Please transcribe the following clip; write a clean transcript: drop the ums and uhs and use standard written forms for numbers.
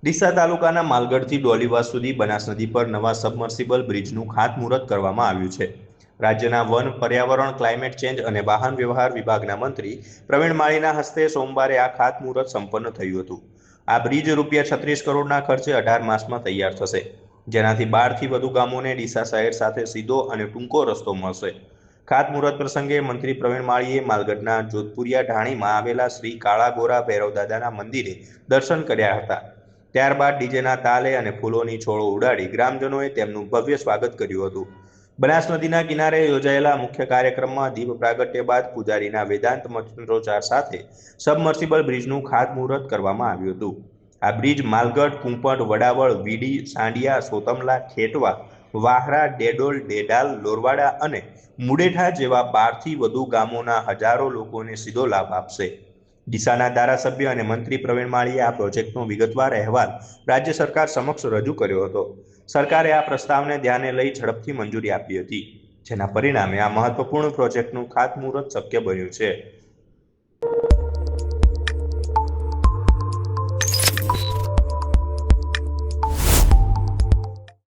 ડીસા તાલુકાના માલગઢથી ડોલીવાસ સુધી બનાસ નદી પર નવા સબમર્સિબલ બ્રિજનું ખાતમુહૂર્ત કરવામાં આવ્યું છે. રાજ્યના વન, પર્યાવરણ, ક્લાઇમેટ ચેન્જ અને વાહન વ્યવહાર વિભાગના મંત્રી પ્રવીણ માળીના હસ્તે સોમવારે આ ખાતમુહૂર્ત સંપન્ન થયું હતું. આ બ્રિજ ₹36 કરોડના ખર્ચે 18 માસમાં તૈયાર થશે, જેનાથી 12થી વધુ ગામોને ડીસા શહેર સાથે સીધો અને ટૂંકો રસ્તો મળશે. ખાતમુહૂર્ત પ્રસંગે મંત્રી પ્રવીણ માળીએ માલગઢના જોધપુરિયા ઢાણીમાં આવેલા શ્રી કાળા ગોરા ભૈરવદાદાના મંદિરે દર્શન કર્યા હતા. ત્યારબાદ ડીજેના તાલે અને ફૂલોની છોડો ઉડાડી ગ્રામજનોએ તેમનું ભવ્ય સ્વાગત કર્યું હતું. બનાસ નદીના કિનારે યોજાયેલા મુખ્ય કાર્યક્રમમાં દીપ પ્રાગટ્ય બાદ પૂજારીના વેદાંત મંત્રોચ્ચાર સાથે સબમર્સિબલ બ્રિજનું ખાતમુહૂર્ત કરવામાં આવ્યું હતું. આ બ્રિજ માલગઢ, કુંપટ, વડાવળ, વીડી, સાંડિયા, સોતમલા, ખેટવા, વાહરા, ડેડોલ, ડેડાલ, લોરવાડા અને મુડેઠા જેવા 12થી વધુ ગામોના હજારો લોકોને સીધો લાભ આપશે. ડીસાના ધારાસભ્ય અને મંત્રી પ્રવીણ માળીએ આ પ્રોજેક્ટનો વિગતવાર અહેવાલ રાજ્ય સરકાર સમક્ષ રજૂ કર્યો હતો. સરકારે આ પ્રસ્તાવને ધ્યાને લઈ ઝડપથી મંજૂરી આપી હતી, જેના પરિણામે આ મહત્વપૂર્ણ પ્રોજેક્ટનું ખાતમુહૂર્ત શક્ય બન્યું છે.